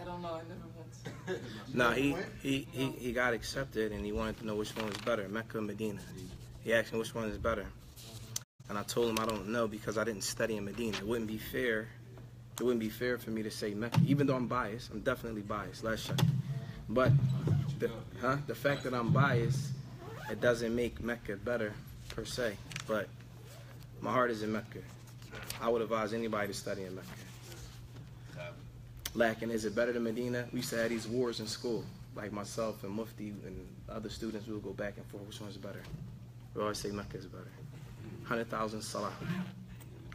don't know. I never went. No, he got accepted and he wanted to know which one was better, Mecca or Medina. He asked me which one is better. And I told him I don't know because I didn't study in Medina. It wouldn't be fair. It wouldn't be fair for me to say Mecca, even though I'm biased. I'm definitely biased, let's check. But the fact that I'm biased, it doesn't make Mecca better per se. But my heart is in Mecca. I would advise anybody to study in Mecca. Lacking, is it better than Medina? We used to have these wars in school. Like myself and Mufti and other students, we would go back and forth. Which one's better? We always say Mecca is better. 100,000 salat.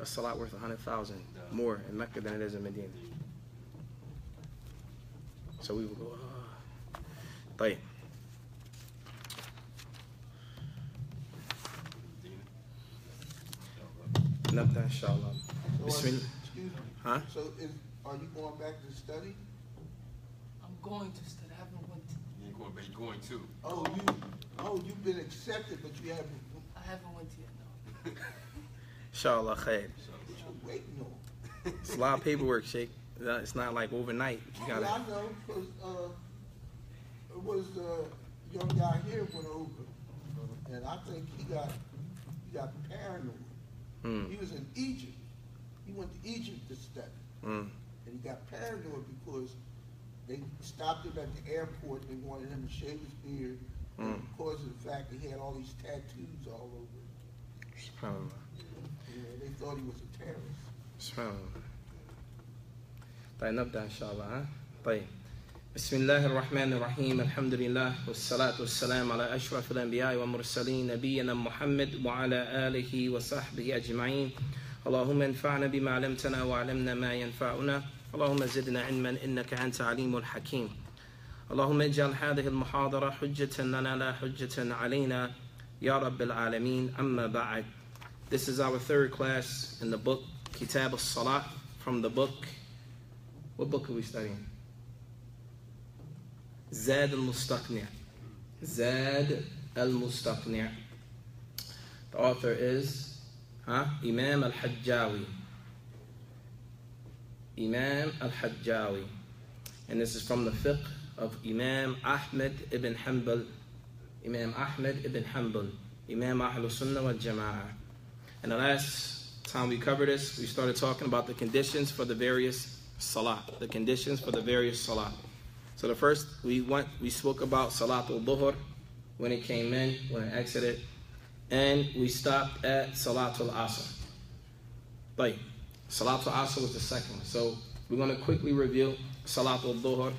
A salat worth 100,000 more in Mecca than it is in Medina. So we would go, طيب. نبدأ إن شاء الله. بسم الله. Huh? So are you going back to study? I'm going to study. I haven't went. You ain't going, but you're going too. You've been accepted, but you haven't. I haven't went yet. No. Inshallah khair. What you waiting on? It's a lot of paperwork, Sheikh. It's not like overnight. You gotta. I know, because it was the young guy here went over, and I think he got paranoid. He was in Egypt. He went to Egypt to study, and he got paranoid because they stopped him at the airport. They wanted him to shave his beard because of the fact that he had all these tattoos all over him. They thought he was a terrorist. طيب نبدأ إن شاء الله. ها طيب بسم الله الرحمن الرحيم الحمد لله والصلاة والسلام على أشرف الأنبياء والمرسلين نبينا محمد وعلى آله وصحبه أجمعين. اللهم انفعنا بما علمتنا وعلمنا ما ينفعنا. اللهم زدنا علما إنك أنت عليم الحكيم. اللهم اجعل هذه المحاضرة حجة لنا لا حجة علينا يا رب العالمين. أما بعد. This is our third class in the book Kitab al-Salat, from the book. What book are we studying? Zaad al-Mustaqni'. Zaad al-Mustaqni'. The author is Imam al-Hajjawi. Imam al-Hajjawi. And this is from the fiqh of Imam Ahmed ibn Hanbal. Imam Ahmed ibn Hanbal. Imam Ahlul Sunnah wal Jama'ah. And the last time we covered this, we started talking about the conditions for the various salat. The conditions for the various salat. So the first, we spoke about Salatul Dhuhr, when it came in, when it exited. And we stopped at Salatul Asr. But Salatul Asr was the second one. So we're going to quickly review Salatul Dhuhr.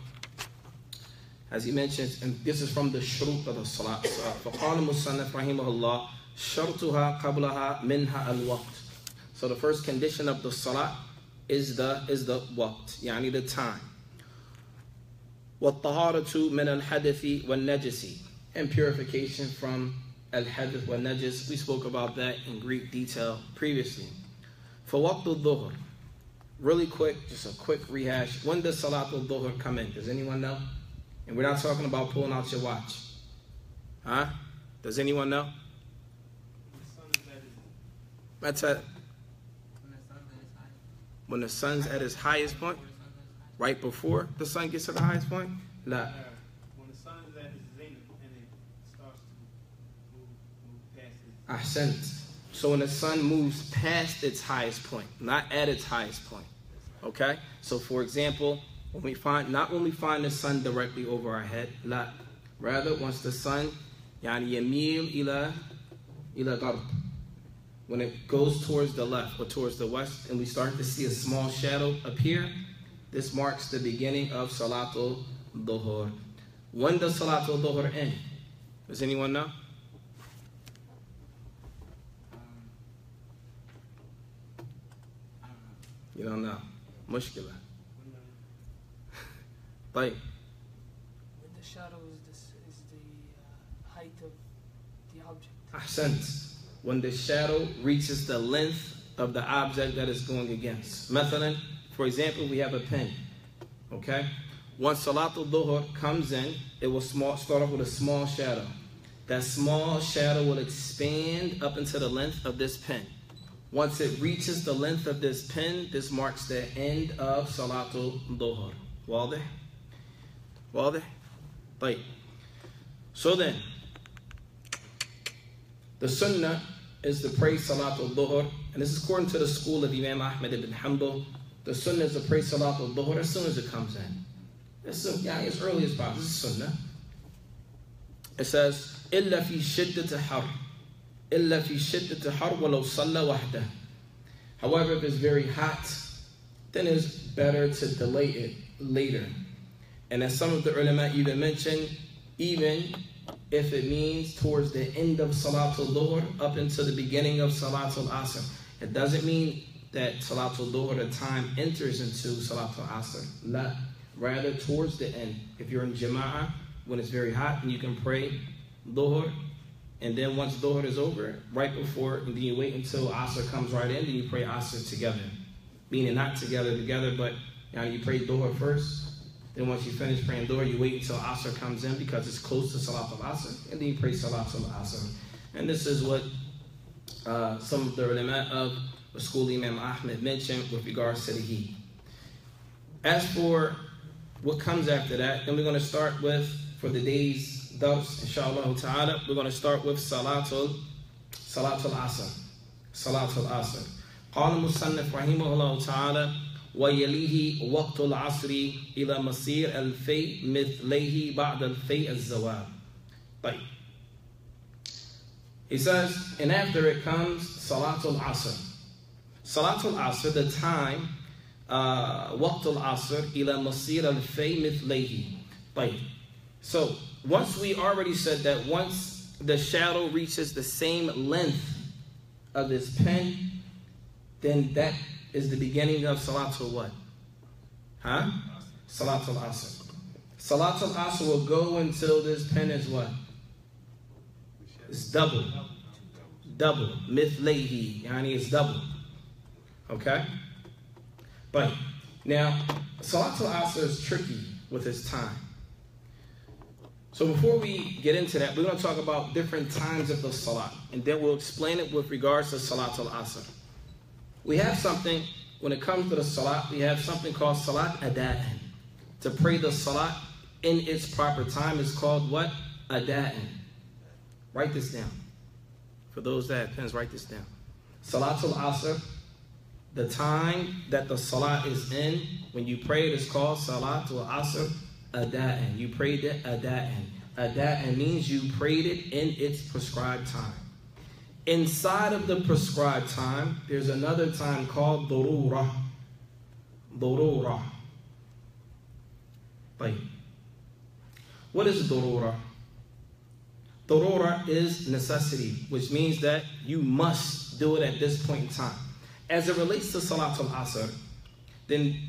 As he mentions, and this is from the shurut of the salat. فَقَالَ مُصَنَّفْ رَحِمَهُ اللَّهِ شَرْطُهَا قَبْلَهَا مِنْهَا الْوَقْتِ. So the first condition of the salat is the waqt, yani the time. وَالطَّهَارَةُ مِنَ الْحَدَثِ وَالنَّجِسِ. And purification from al-hadath wal-najis. We spoke about that in great detail previously. فَوَقْتُ الظُّهْرِ. Really quick, just a quick rehash. When does Salatul Dhuhr come in? Does anyone know? And we're not talking about pulling out your watch. Huh? Does anyone know? That's it. When the sun's at its highest point? Right before the sun gets to the highest point? La. When the sun is at its zenith and it starts to move past it. Ahsant. So when the sun moves past its highest point, not at its highest point. Okay? So for example, when we find the sun directly over our head, la. Rather, once the sun, yani yamil ila gharb, when it goes towards the left or towards the west, and we start to see a small shadow appear, this marks the beginning of Salatul Dhuhr. When does Salatul Dhuhr end? Does anyone know? You don't know. Mushkila. Like, When the shadow is the height of the object. ahsant. When the shadow reaches the length of the object that it's going against. Mathalan, for example, we have a pen. Okay? Once Salatul Dhuhr comes in, it will start off with a small shadow. That small shadow will expand up into the length of this pen. Once it reaches the length of this pen, this marks the end of Salatul Dhuhr. Waldah? واضح؟ طيب. So then, the sunnah is to pray Salat al-Dhuhr, and this is according to the school of Imam Ahmad ibn Hanbal. The sunnah is to pray Salat al-Dhuhr as soon as it comes in. As early as possible. This is sunnah. It says, إِلَّا فِي شِدَّةِ حَرٍ إِلَّا فِي شِدَّةِ حَرٍ وَلَوْ صَلَّى وَحْدَهُ. However, if it's very hot, then it's better to delay it later. And as some of the ulama even mentioned, even if it means towards the end of Salat al-Dhuhr up until the beginning of Salat al-Asr. It doesn't mean that Salat al-Dhuhr, the time enters into Salat al-Asr. La. Rather towards the end. If you're in Jama'ah, when it's very hot, and you can pray Dhuhr, and then once Dhuhr is over, right before, and then you wait until Asr comes right in, then you pray Asr together. Meaning not together, but you pray Dhuhr first. Then once you finish praying Dhuhr, you wait until Asr comes in because it's close to Salat al-Asr, and then you pray Salat al-Asr. And this is what some of the ulama of the school Imam Ahmad mentioned with regards to the heat. As for what comes after that, then we're going to start with, for the day's dars, inshallah ta'ala, we're going to start with Salat al-Asr. Salat al-Asr. قال المصنف رحمه الله تعالى ويليه وقت العصر إلى مصير الفي مثليه بعد الفي الزوال. طيب. He says, and after it comes Salat al-Asr. Salat al-Asr, the time, وقت العصر إلى مصير الفي مثليه. طيب. So, once we already said that once the shadow reaches the same length of this pen, then that is the beginning of Salat al-what? Huh? Salat al-Asr. Salat al-Asr will go until this pen is what? It's double. Double. Mithlayhi. Yani it's double. Okay? But now, Salat al-Asr is tricky with its time. So before we get into that, we're going to talk about different times of the Salat. And then we'll explain it with regards to Salat al-Asr. We have something, when it comes to the Salat, we have something called Salat Ada'an. To pray the Salat in its proper time is called what? Ada'an. Write this down. For those that have pens, write this down. Salat al-Asr, the time that the Salat is in, when you pray it is called Salat al-Asr Ada'an. You prayed it Ada'an. Ada'an means you prayed it in its prescribed time. Inside of the prescribed time, there's another time called Durura. Durura. Right. What is Durura? Durura is necessity, which means that you must do it at this point in time. As it relates to Salat al-Asr, then,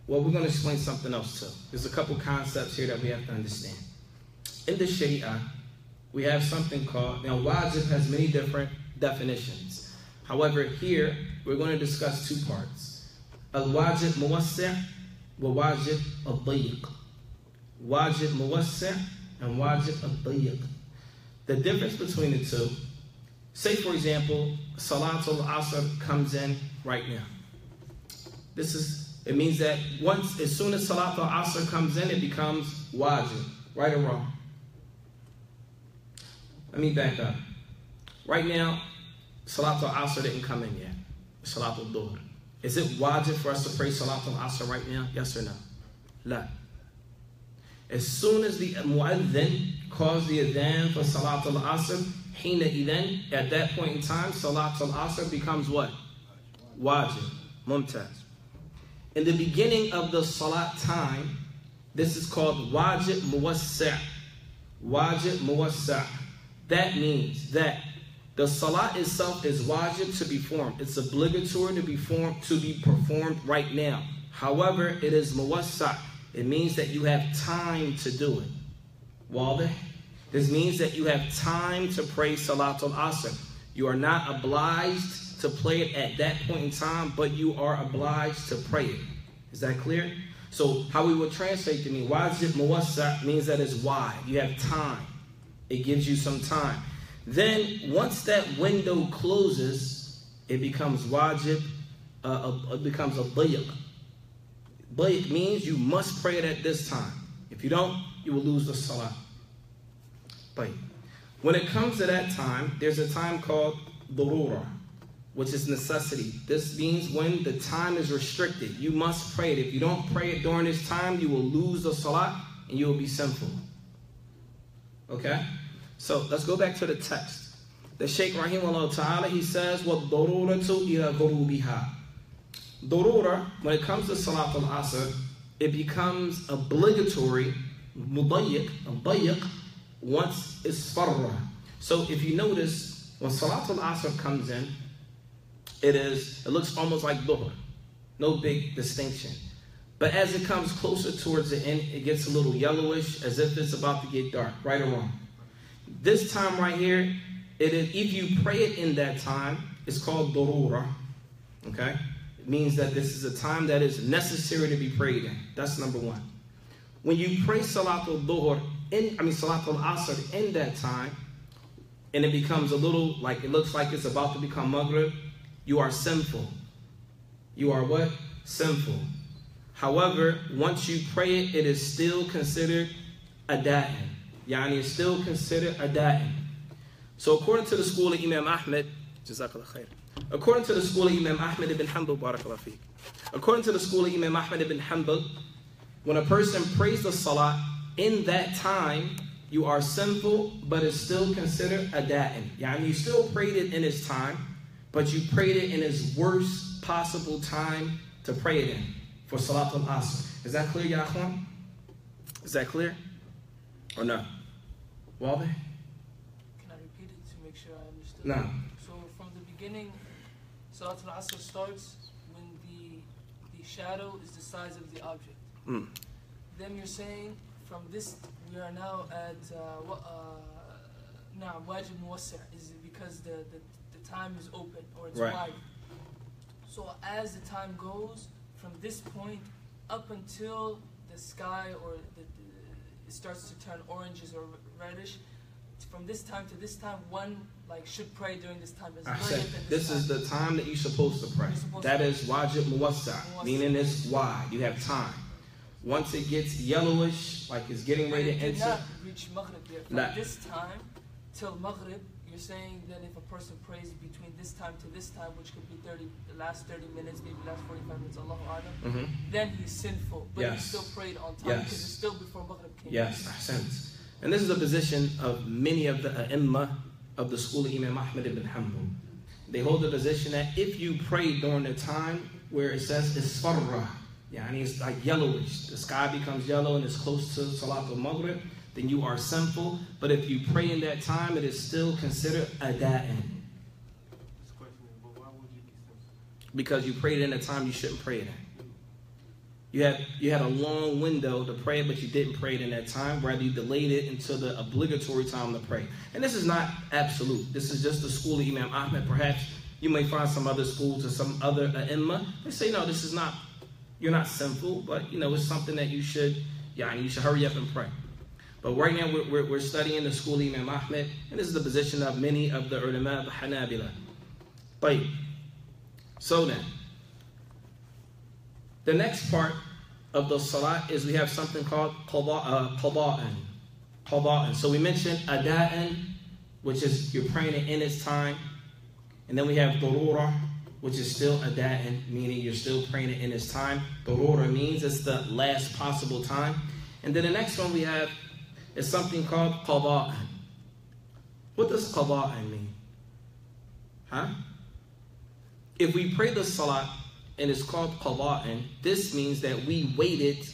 well, we're going to explain something else too. There's a couple concepts here that we have to understand. In the Sharia, we have something called, now wajib has many different definitions. However, here, we're going to discuss two parts. Al-wajib muwassi' wa wajib al-dayiq. Wajib muwassi' and wajib al-dayiq. The difference between the two, say for example, Salat al-Asr comes in right now. It means that as soon as Salat al-Asr comes in, it becomes wajib, right or wrong? Let me back up. Right now, Salat al-Asr didn't come in yet. Salat al-Dhuhr. Is it wajib for us to pray Salat al-Asr right now? Yes or no? La. As soon as the mu'adhin calls the adhan for Salat al-Asr, hina idhan, at that point in time, Salat al-Asr becomes what? Wajib. Mumtaz. In the beginning of the Salat time, this is called wajib muwassi'. Wajib muwassi'. That means that the Salat itself is wajib to be performed. It's obligatory to be performed right now. However, it is muwassi'. It means that you have time to do it. Wadah? This means that you have time to pray Salat al-Asr. You are not obliged to play it at that point in time, but you are obliged to pray it. Is that clear? So how we would translate to me, wajib muwassi' means that it's wide. You have time. It gives you some time. Then once that window closes, it becomes wajib, it becomes a dayiq. Dayiq means you must pray it at this time. If you don't, you will lose the salah. But when it comes to that time, there's a time called darura, which is necessity. This means when the time is restricted, you must pray it. If you don't pray it during this time, you will lose the salah and you will be sinful. Okay? So let's go back to the text. The Shaykh Rahimahullah Ta'ala, he says, وَالضَّرُورَةُ إِلَى غُرُوبِهَا. Darura, when it comes to Salat al-Asr, it becomes obligatory, mudayyik, once it's farra. So if you notice, when Salat al-Asr comes in, it looks almost like dhuhr. No big distinction. But as it comes closer towards the end, it gets a little yellowish, as if it's about to get dark, right or wrong. This time right here, if you pray it in that time, it's called darura. Okay? It means that this is a time that is necessary to be prayed in. That's number one. When you pray Salat Salat al-Asr in that time, and it becomes a little like, it looks like it's about to become Maghrib, you are sinful. You are what? Sinful. However, once you pray it, it is still considered ada'in. Yani it's still considered ada'in. So according to the school of Imam Ahmed, Jazakallah khair. According to the school of Imam Ahmed ibn Hanbal, Barakallah fiqh. According to the school of Imam Ahmed ibn Hanbal, when a person prays the salah in that time, you are sinful, but it's still considered ada'in. Yani you still prayed it in its time, but you prayed it in its worst possible time to pray it in, for Salat al-Asr. Is that clear, ya akhwan? Is that clear? Or no? Wabi? Can I repeat it to make sure I understood? No. So from the beginning, Salat al-Asr starts when the shadow is the size of the object. Then you're saying from this, we are now at wajib muwassi' is because the time is open, or it's wide. So as the time goes, from this point up until the sky or it starts to turn oranges or reddish, from this time to this time, one should pray during this time. This is the time that you're supposed to pray. That is wajib muwassa', meaning it's wide. You have time. Once it gets yellowish, like it's getting ready to enter. Not reach Maghrib yet. From this time till Maghrib, you're saying that if a person prays between this time to this time, which could be the last 30 minutes, maybe last 45 minutes, Allahu A'lam, then he's sinful. But he still prayed on time because it's still before Maghrib came. Yes, ahsant. And this is the position of many of the A'imma of the school of Imam Ahmed ibn Hanbal. They hold the position that if you pray during the time where it says isfarra, yani it's like yellowish, the sky becomes yellow and it's close to Salat al-Maghrib, then you are sinful. But if you pray in that time, it is still considered ada'in. Because you prayed in a time you shouldn't pray it in. You had a long window to pray, but you didn't pray it in that time. Rather, you delayed it until the obligatory time to pray. And this is not absolute. This is just the school of Imam Ahmed. Perhaps you may find some other schools or some other ai''imah. They say, no, this is not, you're not sinful, but it's something that you should hurry up and pray. But right now we're studying the school of Imam Ahmed, and this is the position of many of the ulama, the Hanabila. But so then, the next part of the salat is we have something called qada'an. So we mentioned ada'an, which is you're praying it in its time. And then we have darura, which is still ada'an, meaning you're still praying it in its time. Darura means it's the last possible time. And then the next one we have is something called qada'an. What does qada'an mean? If we pray the salat and it's called qada'an, this means that we waited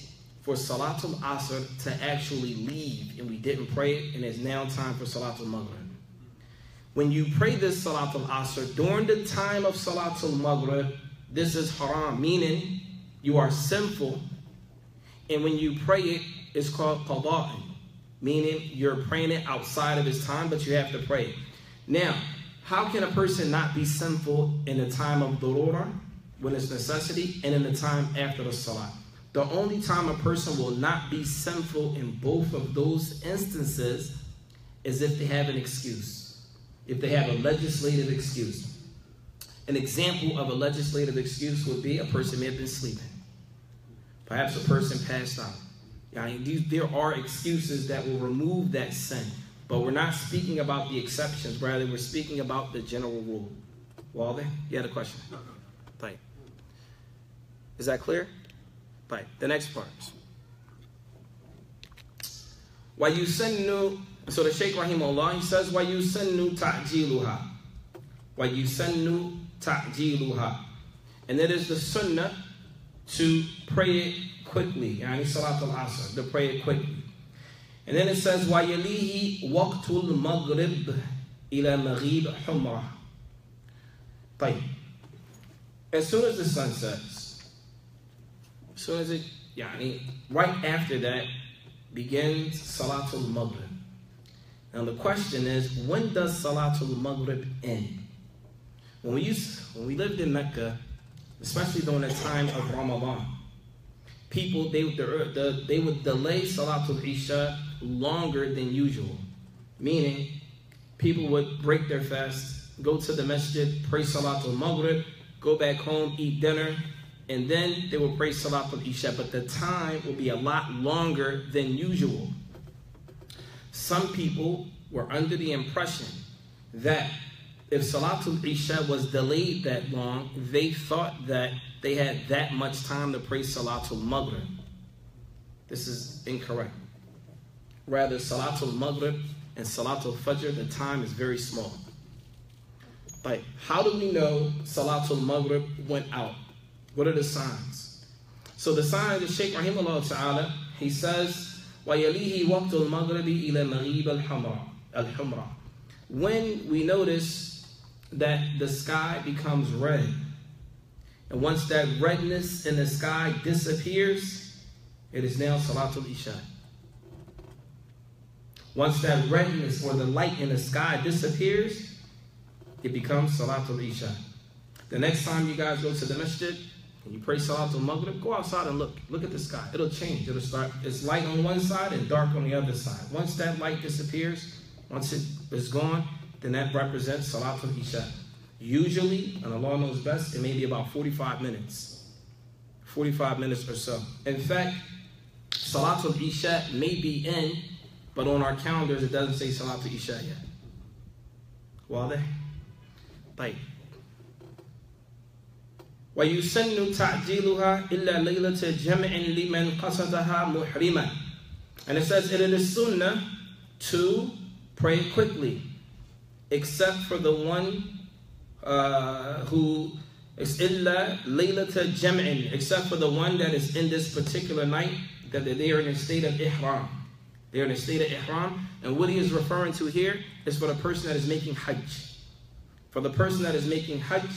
for Salatul Asr to actually leave and we didn't pray it, and it's now time for Salatul Maghrib. When you pray this Salatul Asr during the time of Salatul Maghrib, this is haram, meaning you are sinful. And when you pray it, it's called qada'an, meaning you're praying it outside of its time, but you have to pray it. Now, how can a person not be sinful in the time of darura, when it's necessity, and in the time after the salat? The only time a person will not be sinful in both of those instances is if they have an excuse. If they have a legislative excuse. An example of a legislative excuse would be a person may have been sleeping. Perhaps a person passed out. There are excuses that will remove that sin. But we're not speaking about the exceptions. Rather, we're speaking about the general rule. Walden, you had a question? No. Right. Is that clear? Right. The next part. So the Shaykh Rahimahullah, he says, وَيُسَنُّ تَعْجِيلُهَا. وَيُسَنُّ تَعْجِيلُهَا. And it is the sunnah to pray it quickly. Yani Salat al-Asr, to pray it quickly. And then it says, وَيَلِيهِ وَقْتُ الْمَغْرِبِ إِلَى مَغِيبِ حُمْرَةٍ. طيب. As soon as the sun sets, right after that begins Salatul Maghrib. Now the question is, when does Salatul Maghrib end? When we lived in Mecca, especially during the time of Ramadan, people, they would delay Salatul Isha longer than usual. Meaning, people would break their fast, go to the masjid, pray Salatul Maghrib, go back home, eat dinner, and then they will pray Salatul Isha. But the time will be a lot longer than usual. Some people were under the impression that if Salatul Isha was delayed that long, they thought that they had that much time to pray Salatul Maghrib. This is incorrect. Rather, Salatul Maghrib and Salatul Fajr, the time is very small. Like, how do we know Salatul Maghrib went out? What are the signs? So the sign of the Shaykh Rahimahullah Ta'ala, he says, وَيَلِيهِ وَقْتُ الْمَغْرِبِ إِلَى مَغِيبِ الْحُمْرَةِ. When we notice that the sky becomes red, and once that redness in the sky disappears, it is now Salatul Isha. Once that redness or the light in the sky disappears, it becomes Salatul Isha. The next time you guys go to the masjid and you pray Salatul Maghrib, go outside and look. Look at the sky. It'll change. It'll start. It's light on one side and dark on the other side. Once that light disappears, once it is gone, then that represents Salatul Isha. Usually, and Allah knows best, it may be about 45 minutes. 45 minutes or so. In fact, Salatul Isha may be in, but on our calendars it doesn't say Salatul Isha yet. Wadah? طيب. وَيُسَنُّ تَعْجِيلُهَا إِلَّا لَيْلَةَ جَمْعٍ لِمَنْ قَصَدَهَا مُحْرِمًا. And it says it is sunnah to pray quickly, except for the one who is إِلَّا لَيْلَةَ جَمْعٍ, except for the one that is in this particular night, that they are in a state of ihram. They are in a state of ihram. And what he is referring to here is for the person that is making hajj. For the person that is making hajj,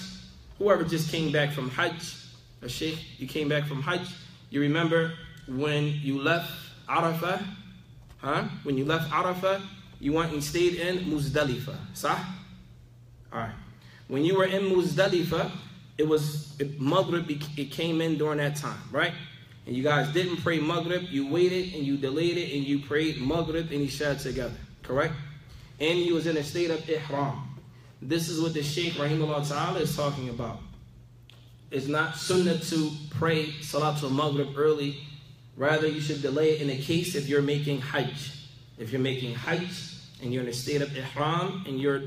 whoever just came back from hajj, a sheikh, you came back from hajj, you remember when you left Arafah, When you left Arafah, you went and stayed in Muzdalifah, sah? Alright. When you were in Muzdalifah, Maghrib, it came in during that time, right? And you guys didn't pray Maghrib, you waited and you delayed it and you prayed Maghrib and Isha together, correct? And you was in a state of ihram. This is what the Shaykh Rahimahullah Ta'ala is talking about. It's not sunnah to pray Salatul Maghrib early. Rather, you should delay it in a case if you're making hajj. If you're making hajj and you're in a state of ihram and you're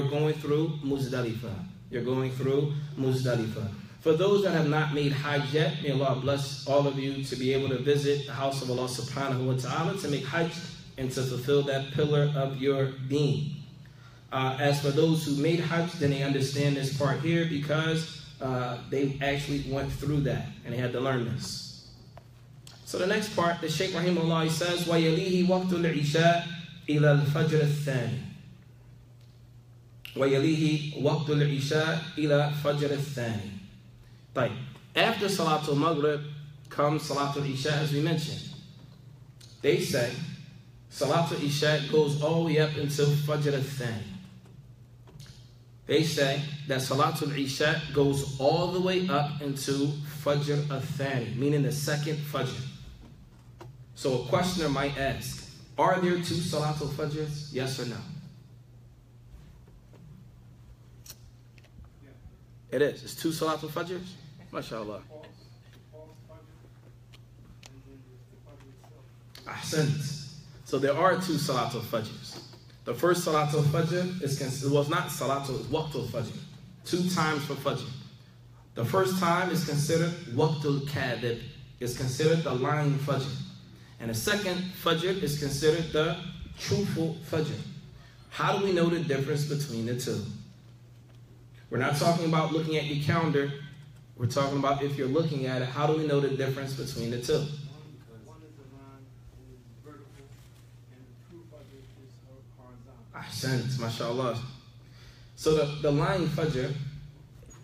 going through Muzdalifah. You're going through Muzdalifah. For those that have not made hajj yet, may Allah bless all of you to be able to visit the house of Allah subhanahu wa ta'ala to make hajj and to fulfill that pillar of your deen. As for those who made hajj, then they understand this part here because they actually went through that and they had to learn this. So the next part, the Shaykh Rahimahullah says, وَيَلِيهِ وَقْتُ الْعِشَاءِ إِلَى الْفَجْرِ الثَّانِي. وَيَلِيهِ وَقْتُ الْعِشَاءِ إِلَى فَجْرِ الثَّانِي. Right. After Salatul Maghrib comes Salatul Isha, as we mentioned. They say Salatul Isha goes all the way up until Fajr al-Thani. They say that Salatul Isha goes all the way up into Fajr al-Thani, meaning the second Fajr. So a questioner might ask, are there two Salatul Fajrs? Yes or no? It is. It's two Salatul Fajrs? MashaAllah. Ahsant. So there are two Salatul Fajrs. The first Salatul Fajr is considered, well, it's not Salatul, it's Waqtul Fajr. 2 times for Fajr. The first time is considered Waqtul Kadib. It's considered the lying Fajr. And the second Fajr is considered the truthful Fajr. How do we know the difference between the two? We're not talking about looking at your calendar. We're talking about if you're looking at it, how do we know the difference between the two? One is the line is vertical, and the true Fajr is horizontal. Ahsant, mashallah. So the lying Fajr,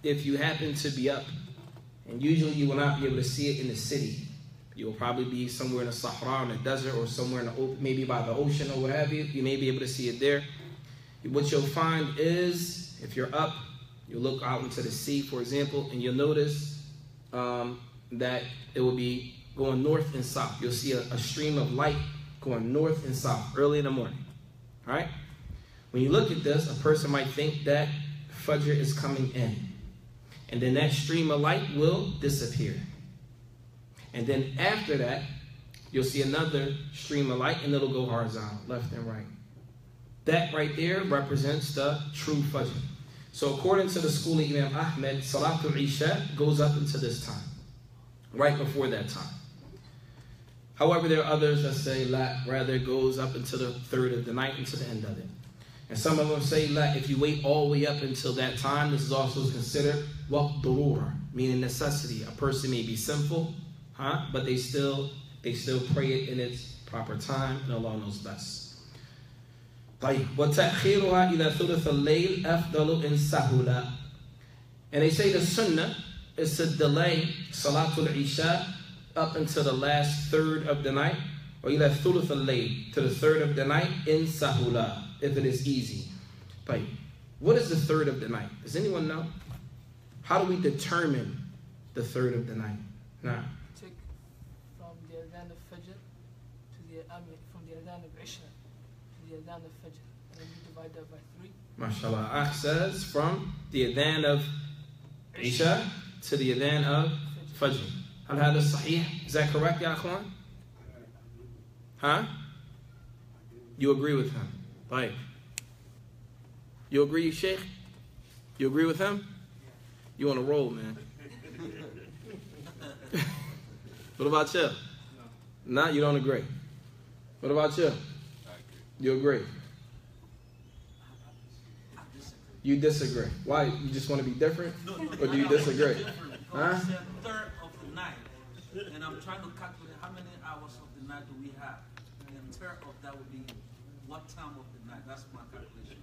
if you happen to be up, and usually you will not be able to see it in the city. You will probably be somewhere in the Sahara, in the desert, or somewhere in the maybe by the ocean or what have you. You may be able to see it there. What you'll find is, if you're up, you look out into the sea, for example, and you'll notice that it will be going north and south. You'll see a stream of light going north and south early in the morning. All right? When you look at this, a person might think that Fajr is coming in. And then that stream of light will disappear. And then after that, you'll see another stream of light, and it'll go horizontal, left and right. That right there represents the true Fajr. So according to the school of Imam Ahmed, Salatul Isha goes up into this time, right before that time. However, there are others that say rather it goes up into the third of the night, into the end of it. And some of them say if you wait all the way up until that time, this is also considered waqt durura, meaning necessity. A person may be sinful, but they still pray it in its proper time, and Allah knows best. وَتَأْخِيرُهَا إِلَى ثُلُثَ اللَّيْلِ أَفْضَلُ إِنْ سَهُلَ. And they say the sunnah is to delay Salatul Isha up until the last third of the night, or إِلَى ثُلُثَ اللَّيْلِ, to the third of the night, in sahula, if it is easy. What is the third of the night? Does anyone know? How do we determine the third of the night? Nah. Take from the Adhan of Fajr to from the Adhan of Isha to the Adhan of Fajr, and then you divide that by 3. MashaAllah. Akh says from the Adhan of Isha to the Adhan of Fajr. Hal hada sahih? Is that correct, ya akhwan? Huh? You agree with him? Like, you agree, Sheikh? You agree with him? You on a roll, man. What about you? No, you don't agree. What about you? You agree? You disagree. Why? You just want to be different? Or do you disagree? Huh? It's the third of the night. And I'm trying to calculate how many hours of the night do we have. And the third of that would be what time of the night. That's my calculation.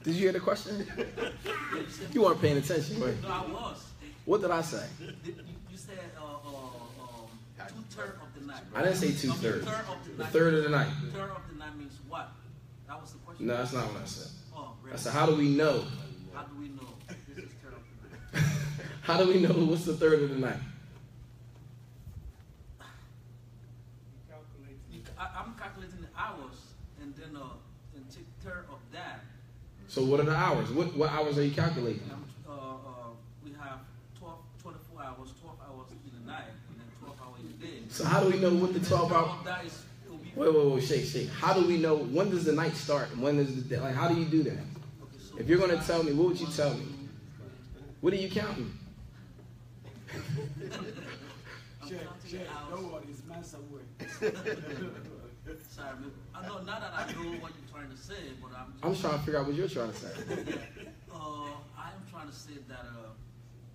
Did you hear the question? You weren't paying attention, right? No, I was. What did I say? You said 2/3 of the night. I didn't say 2/3. The third of the night. Third of the night means what? That was the question. No, that's not what I said. Oh, really? I said, how do we know? How do we know this is third of the night? How do we know what's the third of the night? I'm calculating the hours and then take third of that. So what are the hours? What hours are you calculating? We have 24 hours, 12 hours in the night, and then 12 hours in the day. So how do we know what the 12 hours? That is, Wait, shake. How do we know when does the night start and when is the day? Like, how do you do that? okay, so If you're going to tell me, what would you tell me? What are you counting? I'm counting the hours. Nobody's man somewhere. Sorry, I know now that I know what you're trying to say, but I'm trying to figure out what you're trying to say. I'm trying to say that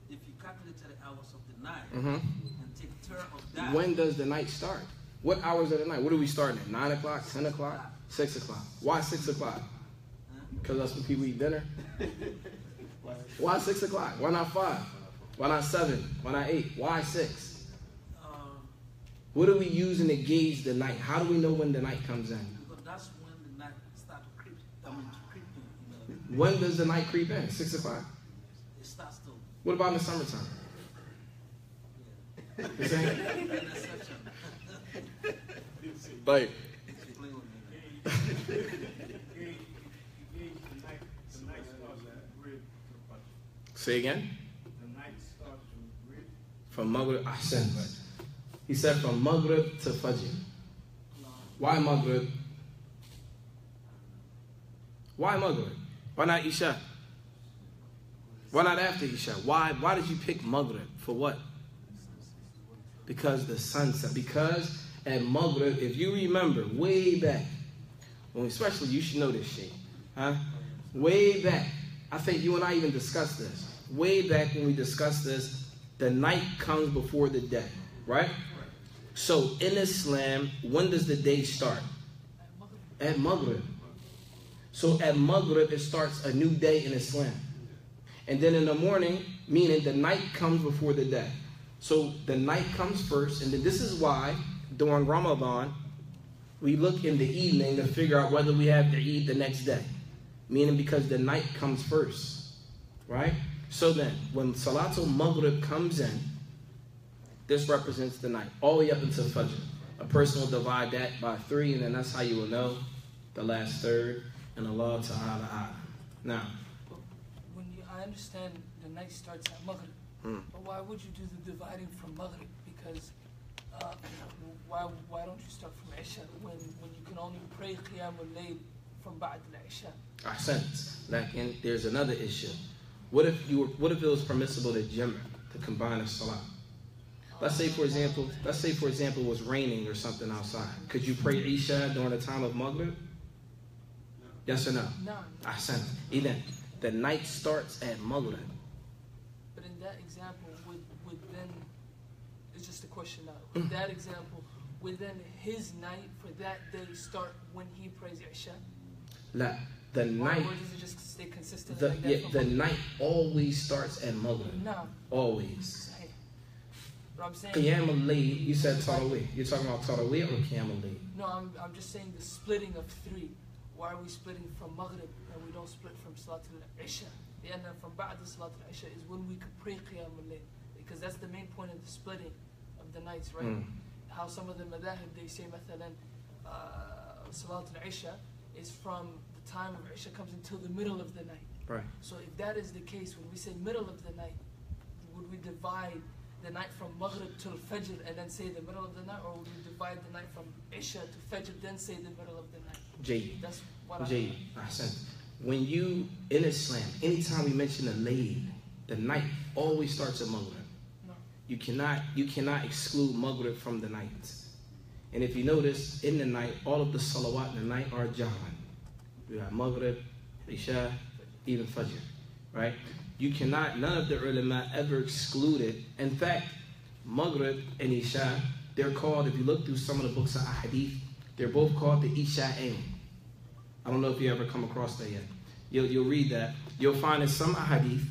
if you calculate the hours of the night Mm-hmm. and take third of that. When does the night start? What hours of the night? What are we starting at? 9 o'clock, 10 o'clock, 6 o'clock? Why 6 o'clock? Because that's when people eat dinner? Why 6 o'clock? Why not 5? Why not 7? Why not 8? Why 6? What are we using to gauge the night? How do we know when the night comes in? Because that's when the night starts to creep. Creep in. When does the night creep in? 6 o'clock? It starts to. What about in the summertime? Yeah. The same? An exception. Like, Explain with me. The night starts from grid to Fajr. say again? The night starts from grid. From Maghrib, Ahsan. He said from Maghrib to Fajr. Why Maghrib? Why Maghrib? Why not Isha? Why not after Isha? Why did you pick Maghrib? For what? Because the sun set. Because at Maghrib, if you remember, way back, especially you should know this shit, huh? Way back, I think you and I even discussed this. Way back when we discussed this, the night comes before the day, right? So in Islam, when does the day start? At Maghrib. So at Maghrib, it starts a new day in Islam. And then in the morning, meaning the night comes before the day. So the night comes first, and then this is why during Ramadan, we look in the evening to figure out whether we have to eat the next day. Meaning because the night comes first, right? So then, when Salatul Maghrib comes in, this represents the night, all the way up until Fajr. A person will divide that by 3, and then that's how you will know the last third, and Allah Ta'ala A'lam. Now, I understand the night starts at Maghrib, but why would you do the dividing from Maghrib? Because why don't you start from Isha when you can only pray Qiyam al-Layl from Ba'd al-Isha? Ahsant. Like, there's another issue. What if it was permissible to combine a salah? Let's say for example it was raining or something outside. Could you pray Isha during the time of Maghrib? Yes or no? No. Ahsant. Then the night starts at Maghrib. But in that example, would then, it's just a question now. In that example, would then his night for that day start when he prays Isha? La, the night. Or does it just stay consistent? The night always starts at Maghrib. No. Always. But I'm saying Qiyam al-Layl, you said Tarawih. You're talking about Tarawih or Qiyam al-Layl? No, I'm just saying the splitting of 3. Why are we splitting from Maghrib and we don't split from Salat al-Isha? And then from Ba'd Salat al-Isha is when we could pray Qiyam al-Layl. Because that's the main point of the splitting of the nights, right? How some of the madahib, they say, mathalan, Salat al-Isha is from the time of Isha comes until the middle of the night. Right. So if that is the case, when we say middle of the night, would we divide the night from Maghrib till Fajr and then say the middle of the night, or would we divide the night from Isha to Fajr then say the middle of the night? Jayyid. That's what Jayyid. Ahsan. When you, in Islam, anytime we mention the layl, the night always starts at Maghrib. No. You cannot exclude Maghrib from the night. And if you notice, in the night, all of the salawat in the night are Jahran. We have Maghrib, Isha, even Fajr, right? You cannot, none of the ulama ever excluded. In fact, Maghrib and Isha, they're called, if you look through some of the books of Ahadith, they're both called the Isha'ain. I don't know if you ever come across that yet. You'll read that. You'll find in some Ahadith,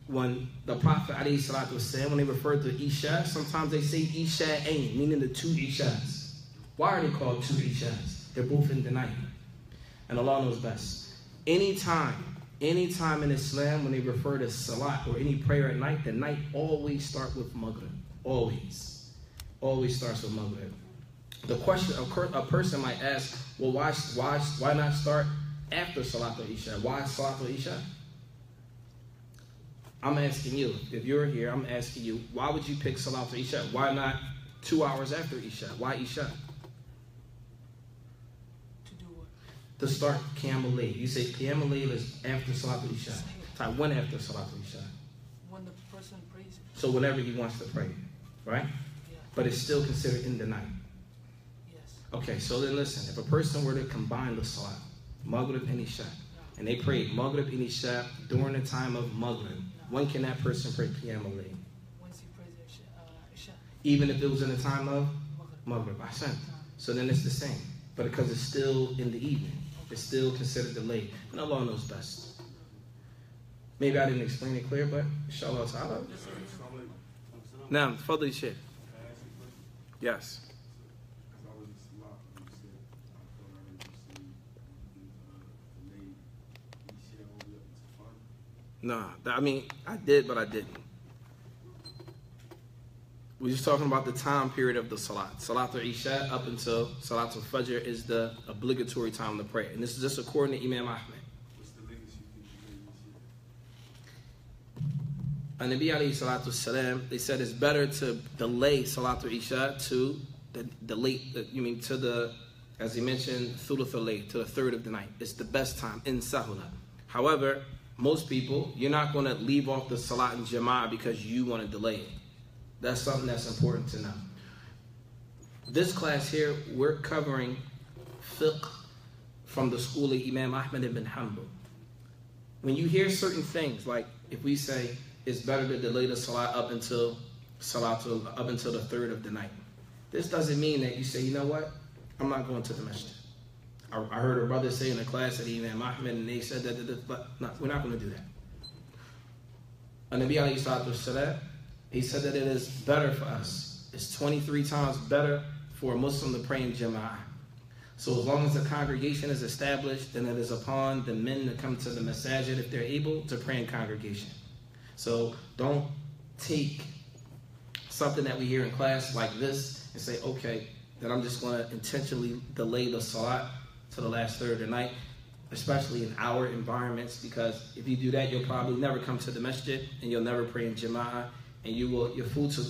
when the Prophet ﷺ, when they refer to Isha, sometimes they say Isha'ain, meaning the 2 Ishas. Why are they called 2 Ishas? They're both in the night. And Allah knows best. Anytime in Islam, when they refer to Salat or any prayer at night, the night always starts with Maghrib. Always. Always starts with Maghrib. The question, a person might ask, well, why not start after Salat al-Isha? Why Salat al-Isha? I'm asking you, if you're here, I'm asking you, why would you pick Salat al-Isha? Why not 2 hours after Isha? Why Isha? To start Qiyam al-Layl. You say Qiyam al-Layl is after Salat al-Isha. When after Salat al-Isha? When the person prays. So whenever he wants to pray, right? Yeah. But it's still considered in the night. Yes. Okay, so then listen. If a person were to combine the Salat, Maghrib and Isha, and they prayed Maghrib and Isha during the time of Maghrib, when can that person pray Qiyam al-Layl? Once he prays Isha. Even if it was in the time of Maghrib. Ahsan. So then it's the same. But because it's still in the evening. It's still considered delayed. And Allah knows best. Maybe I didn't explain it clear, but inshallah ta'ala. Now, Fadli Sheikh. Yes. No, I mean, I did, but I didn't. We're just talking about the time period of the Salat. Salat al-Isha up until Salat al-Fajr is the obligatory time to pray. And this is just according to Imam Ahmed. What's the latest you think And Nabi alayhi salatu salam, they said it's better to delay Salat al-Isha to the as he mentioned, thuluth al-layl, to the third of the night. It's the best time in Sahula. However, most people, you're not going to leave off the Salat and Jama'ah because you want to delay it. That's something that's important to know. This class here, we're covering fiqh from the school of Imam Ahmad ibn Hanbal. When you hear certain things, like if we say it's better to delay the Salat up until the third of the night, this doesn't mean that you say, you know what, I'm not going to the masjid. I heard a brother say in the class at Imam Ahmad, and they said that, but no, we're not going to do that. And Nabi alayhi salatu wasalam, he said that it is better for us. It's 23 times better for a Muslim to pray in Jama'ah. So as long as the congregation is established, then it is upon the men to come to the masajid if they're able to pray in congregation. So don't take something that we hear in class like this and say, okay, then I'm just going to intentionally delay the salat to the last third of the night, especially in our environments, because if you do that, you'll probably never come to the masjid and you'll never pray in Jama'ah, and you will your food took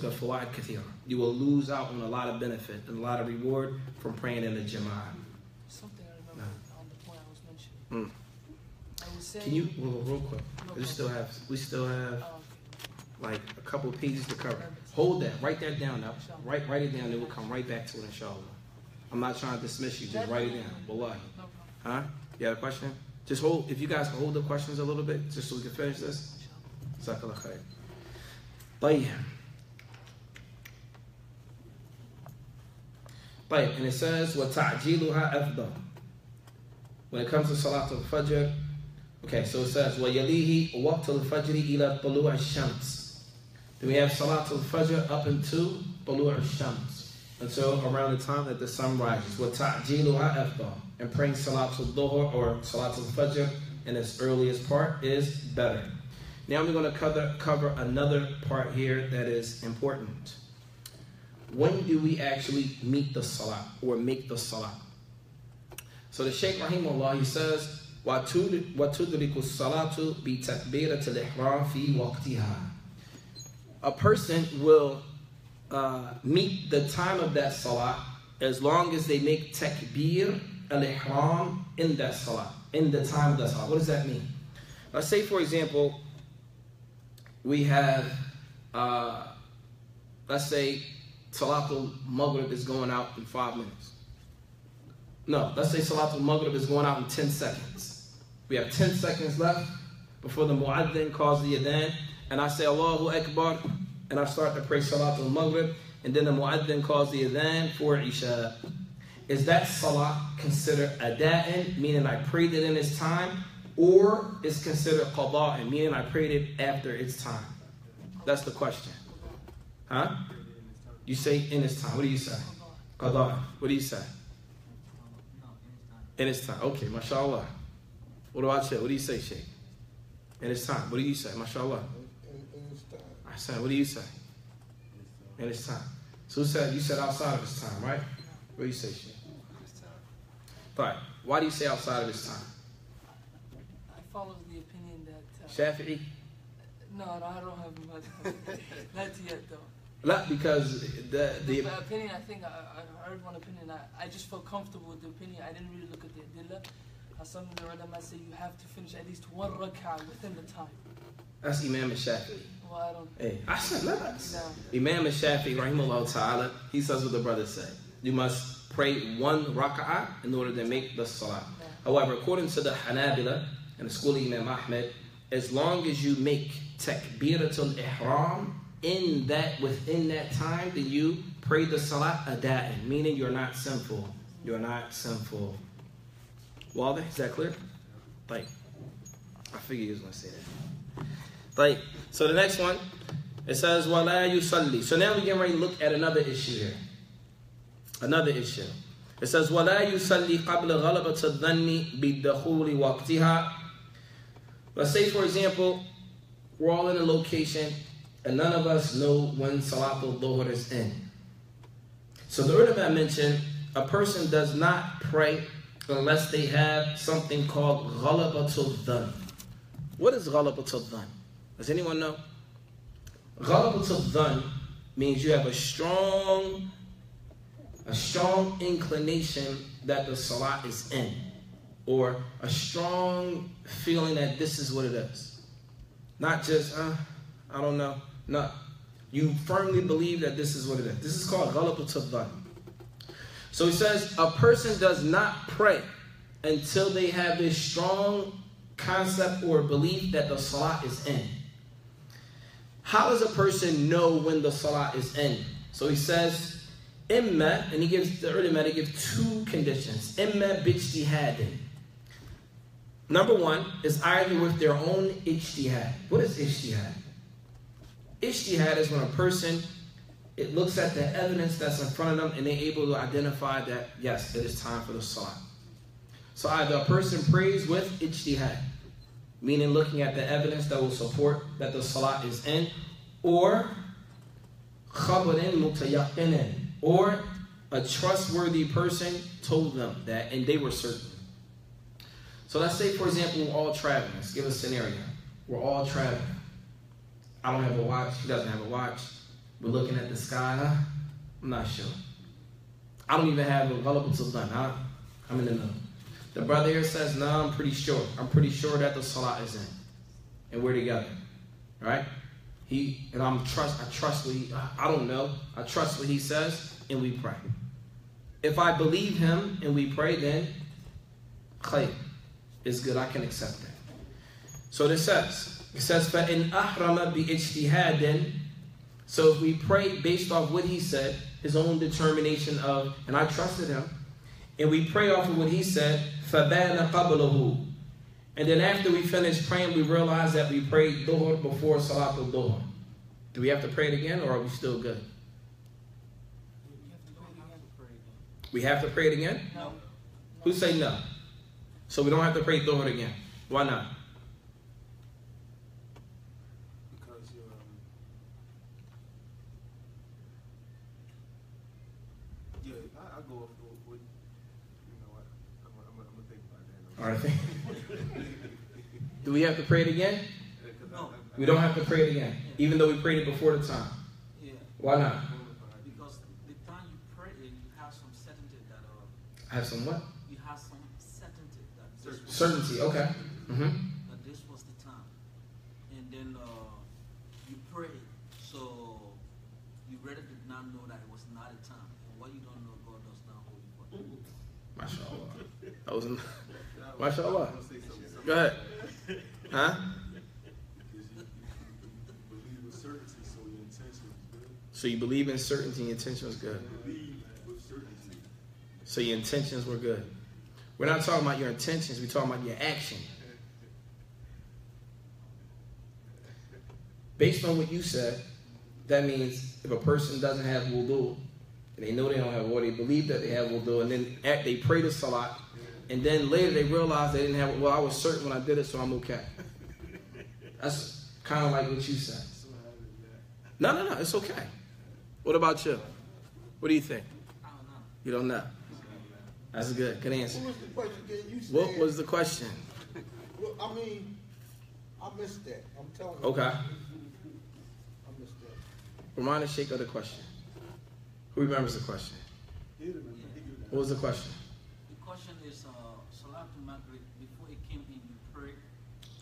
a fawaid kathira. You will lose out on a lot of benefit and a lot of reward from praying in the Jama'ah. Something I remember on the point I was mentioning. I was saying. Can you real quick? We still have like a couple of pages to cover. Hold that. Write that down now. Write it down. Then we'll come right back to it, inshallah. I'm not trying to dismiss you. Just write it down. Wallahi. Huh? You have a question? Just hold. If you guys can hold the questions a little bit, just so we can finish this. Jazakallah khair. طيب. And it says وَتَعْجِيلُهَا أَفْضَلُ. When it comes to Salat al-Fajr, okay, so it says وَيَلِيهِ وَقْتُ الْفَجْرِ إِلَى طُلُوعِ الشَّمْسِ. Then we have Salat al-Fajr up into طُلُوعِ الشَّمْسِ, until around the time that the sun rises. وَتَعْجِيلُهَا أَفْضَلُ. And praying Salat al-Dhuhr or Salat al-Fajr in its earliest part is better. Now we're going to cover another part here that is important. When do we actually meet the salat or make the salat? So the Shaykh Rahimahullah, he says, وَتُدْرِكُ الصَّلَاةُ بِتَكْبِيرَةِ الْإِحْرَامِ فِي وَقْتِهَا. A person will meet the time of that salat as long as they make takbir al-ihram in that salat, in the time of the salat. What does that mean? Let's say, for example, we have, let's say, Salatul Maghrib is going out in 5 minutes. No, let's say Salatul Maghrib is going out in 10 seconds. We have 10 seconds left before the Mu'adhin calls the Adhan, and I say Allahu Akbar, and I start to pray Salatul Maghrib, and then the Mu'adhin calls the Adhan for Isha. Is that Salah considered Ada'in, meaning I prayed it in its time, or is considered Qada'in, meaning I prayed it after its time? That's the question. Huh? You say in its time. What do you say? Qada'in. What do you say? In its time. Okay, mashallah. What about you? What do you say, Sheikh? In its time. What do you say? Mashallah. In its time. I said, what do you say? In its time. So who said? You said outside of its time, right? What do you say, Sheikh? Right. Why do you say outside of its time? I follow the opinion that... Shafi'i? No, I don't have much. Not yet, though. Not because the opinion, I think I heard one opinion. I just felt comfortable with the opinion. I didn't really look at the adillah. Some of the ulama say you have to finish at least one rak'ah within the time. That's Imam al-Shafi'i. Well, I don't... Hey, I said no. No. Imam al-Shafi'i, rahimahullah ta'ala, he says what the brother said. You must pray one rak'ah in order to make the salah. Yeah. However, according to the Hanabila and the school of Imam Ahmad, as long as you make takbiratul ihram within that time, then you pray the salat ada'in, meaning you're not sinful. You're not sinful. Well, is that clear? Like, I figured you was going to say that. Like, so the next one, it says, وَلَا يُصَلِّي. So now we're getting ready to look at another issue here. Another issue. It says, وَلَا يُصَلِّي قَبْلَ غَلَبَةِ الظَّنِّ بِالدَّخُولِ وَقْتِهَا. Let's say, for example, we're all in a location and none of us know when Salatul Dhuhr is in. So the ulama mentioned a person does not pray unless they have something called Ghalabatul Dhan. What is Ghalabatul Dhan? Does anyone know? Ghalabatul Dhan means you have a strong a strong inclination that the salat is in, or a strong feeling that this is what it is. Not just, I don't know. No. You firmly believe that this is what it is. This is called ghalabatul dhann. So he says, a person does not pray until they have this strong concept or belief that the salat is in. How does a person know when the salat is in? So he says, imma, and he gives the ulama, he gives two conditions. Imma bijtihadin. Number one is either with their own ijtihad. What is ijtihad? Ijtihad is when a person, it looks at the evidence that's in front of them and they're able to identify that, yes, it is time for the salat. So either a person prays with ijtihad, meaning looking at the evidence that will support that the salat is in, or khabarin mutayaqinin, or a trustworthy person told them that and they were certain. So let's say, for example, we're all traveling. Let's give a scenario. We're all traveling. I don't have a watch. He doesn't have a watch. We're looking at the sky. I'm not sure. I don't even have a ghalabatul dhann. I'm in the middle. The brother here says, no, I'm pretty sure. I'm pretty sure that the salat is in. And we're together. Right? I trust what I don't know. I trust what he says, and we pray. If I believe him and we pray, then khayr is good. I can accept that. So it says, فَإِنْ أَحْرَمَ بِإِجْتِهَادٍ. So if we pray based off what he said, his own determination of, and I trusted him, and we pray off of what he said, فَبَانَ قَبْلَهُ. And then after we finish praying, we realize that we prayed dhuhr before Salatul Dhuhr. Do we have to pray it again, or are we still good? We have to pray it again? No. Who say no? So we don't have to pray dhuhr again. Why not? Because I go off with, you know what, I'm gonna think about that. All right. Do we have to pray it again? No. We don't have to pray it again, even though we prayed it before the time. Yeah. Why not? Because the time you pray it, you have some certainty that Have some what? you have some certainty that this was, Certainty. Okay. that this was the time, and then you pray. So you really did not know that it was not a time, and what you don't know, God does not hold you for it. MashaAllah. That was MashaAllah. Go ahead. Huh? So you believe in certainty, your intention was good. So your intentions were good. We're not talking about your intentions, we're talking about your action. Based on what you said, that means if a person doesn't have wudu, and they know they don't have wudu, they believe that they have wudu, and then they pray the salat, and then later they realize they didn't have, well, I was certain when I did it, so I'm okay. That's kind of like what you said. No, it's okay. What about you? What do you think? I don't know. You don't know. That's good. Good answer. What was the question again? You said, What was the question? Well, I mean, I missed that. I'm telling you. Okay. I missed that. Remind the Sheikh of the question. Who remembers the question? What was the question? The question is Salatul Maghrib, before it came in, you prayed.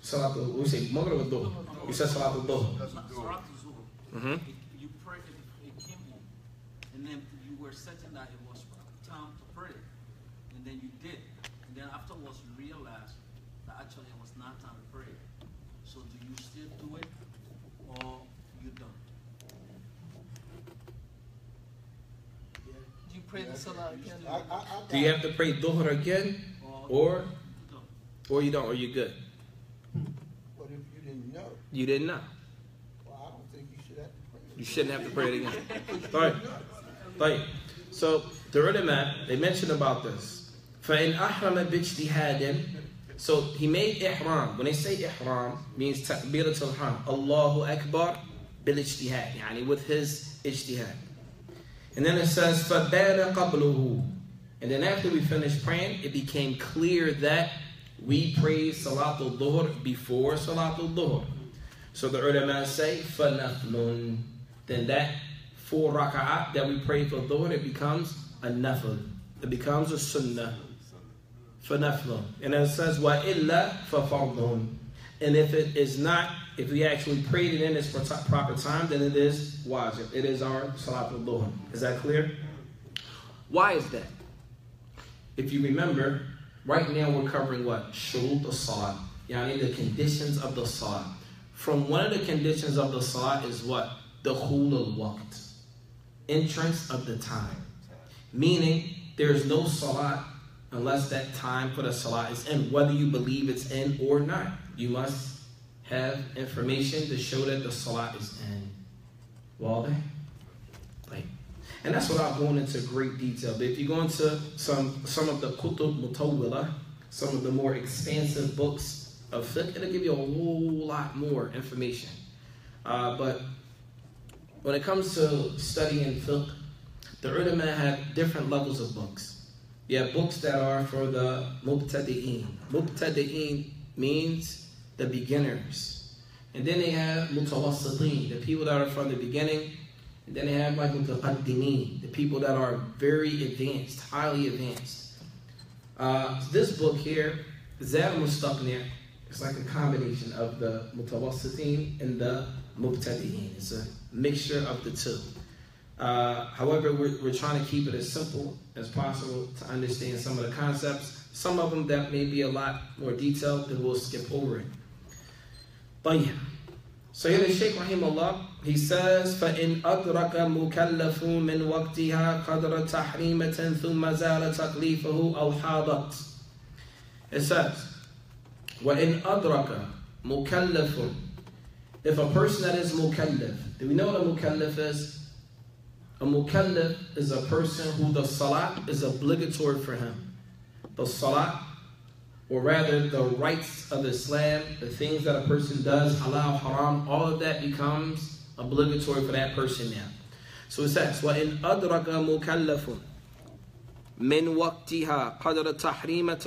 Salatul, we say Maghrib or Dhuhr? You said Salatul Dhuhr. Salatul Zuhr. Mm-hmm. You prayed it before it came in, and then you were certain that it was time to pray, and then you did, and then afterwards you realized that actually it was not time to pray. So do you still do it, or you don't? Do you pray the salah again? Do you have to pray Dhuhr again? Or you don't, or you good? But if you didn't know, You didn't know. well, I don't think you should have to pray. You shouldn't have to pray it again. Right. So the ulama, they mentioned about this. فَإِنْ أَحْرَمَ بِاجْتِهَادٍ. So he made ihram. When they say ihram, means takbiratul ihram. Allahu Akbar bil-ijtihad. Yani with his ijtihad. And then it says فَبَانَ قَبْلُهُ. And then after we finished praying, it became clear that we prayed Salatul Dhuhr before Salatul Dhuhr. So the ulama say فَنَفْلٌ. Then that 4 raka'at that we pray for Dhuhr, it becomes a nafil. It becomes a sunnah for nafil. And it says, وَإِلَّا فَفَرْضٌ. And if it is not, if we actually prayed it in its proper time, then it is wajib. It is our Salatul Dhuhr. Is that clear? Why is that? If you remember, right now we're covering what? Shurut al-Salat. Yani the conditions of the Salat. From one of the conditions of the Salat is what? Dukhul al-Waqt. Entrance of the time. Meaning, there's no Salat unless that time for the Salat is in. Whether you believe it's in or not. You must have information to show that the Salat is in. Well, right. And that's without going into great detail. But if you go into some of the Kutub Mutawwila, some of the more expansive books of fiqh, it'll give you a whole lot more information. But when it comes to studying fiqh, the ulama have different levels of books. You have books that are for the Mubtadi'een. Mubtadi'een means the beginners. And then they have Mutawassiteen, the people that are from the beginning. And then they have like Mutaqaddimeen, the people that are very advanced, highly advanced. This book here, Zaad Mustaqni', it's like a combination of the Mutawassiteen and the Mubtadi'een. It's a mixture of the two. However, we're trying to keep it as simple as possible to understand some of the concepts. Some of them that may be a lot more detailed, then we'll skip over it. But yeah. So here the Shaykh Rahimahullah, he says, فَإِنْ أَدْرَكَ مُكَلَّفٌ مِنْ وَقْتِهَا قَدْرَ تَحْرِيمَةٍ ثُمَّ زَالَ تَكْلِيفَهُ أَوْ حَاضَتْ. It says, وَإِنْ أَدْرَكَ مُكَلَّفٌ. If a person that is mukallaf, do we know what a mukallaf is? A mukallaf is a person who the salat is obligatory for him. The salat, or rather the rights of Islam, the things that a person does, halal, haram, all of that becomes obligatory for that person now. So it says, وَإِنْ أَدْرَكَ مُكَلَّفٌ مِنْ وَقْتِهَا قَدْرَ تَحْرِيمَةِ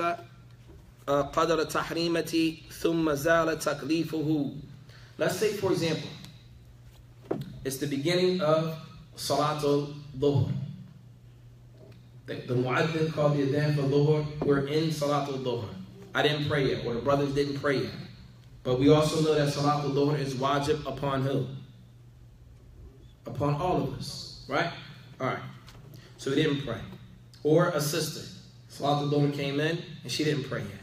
ثُمَّ زَالَ تَكْلِيفُهُ. Let's say, for example, it's the beginning of Salatul Dhuhr. The mu'adhin called the adhan for Dhuhr. We're in Salatul Dhuhr. I didn't pray yet, or the brothers didn't pray yet. But we also know that Salatul Dhuhr is wajib upon who? Upon all of us, right? Alright. So we didn't pray. Or a sister. Salatul Dhuhr came in, and she didn't pray yet.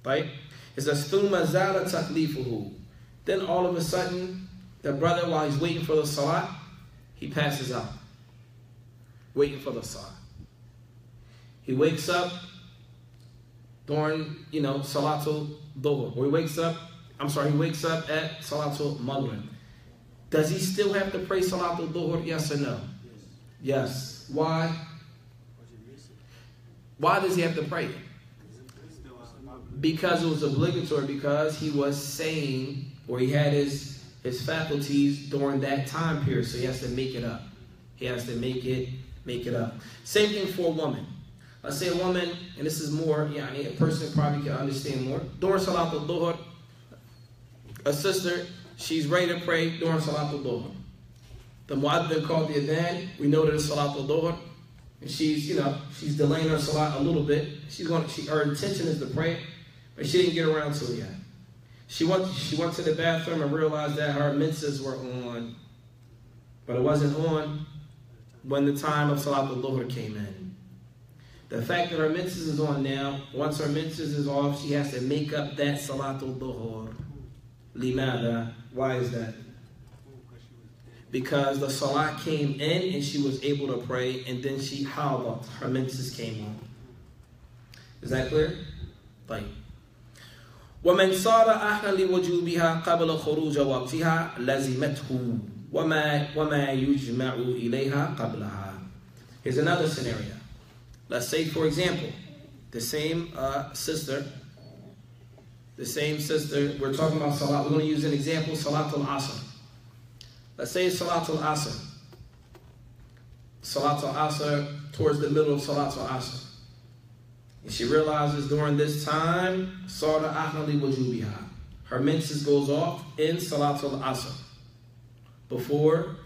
Right? It says, ثُمَّ زَالَ تَكْلِيفُهُ. Then all of a sudden, the brother, while he's waiting for the salat, he passes out. Waiting for the salat. He wakes up during, Salatul Dhuhr. Or he wakes up at Salatul Maghrib. Does he still have to pray Salatul Dhuhr? Yes or no? Yes. Why? Why does he have to pray it? Because it was obligatory, because he was saying, or he had his faculties during that time period, so he has to make it up. He has to make it up. Same thing for a woman. Let's say a woman, and this is more, a person probably can understand more. During Salatul Dhuhr, a sister, she's ready to pray during Salatul Dhuhr. The mu'adhin called the adhan. We know that it's Salatul Dhuhr, and she's delaying her salat a little bit. Her intention is to pray, but she didn't get around to it yet. She went to the bathroom and realized that her menses were on, but it wasn't on when the time of Salatul Dhuhr came in. The fact that her menses is on now, once her menses is off, she has to make up that Salatul Dhuhr. Limada. Why is that? Because the salat came in and she was able to pray, and then she hadat, her menses came on. Is that clear? Right. ومن صار أهلا لوجوبها قبل خروج وقتها لزمته وما يجمع إليها قبلها. Here's another scenario. Let's say, for example, the same sister, we're talking about salat. We're going to use an example, Salatul Asr. Let's say it's Salatul Asr. Salatul Asr, towards the middle of Salatul Asr. And she realizes during this time, Sara Ahli Wajubiha. Her menses goes off in Salatul Asr. Before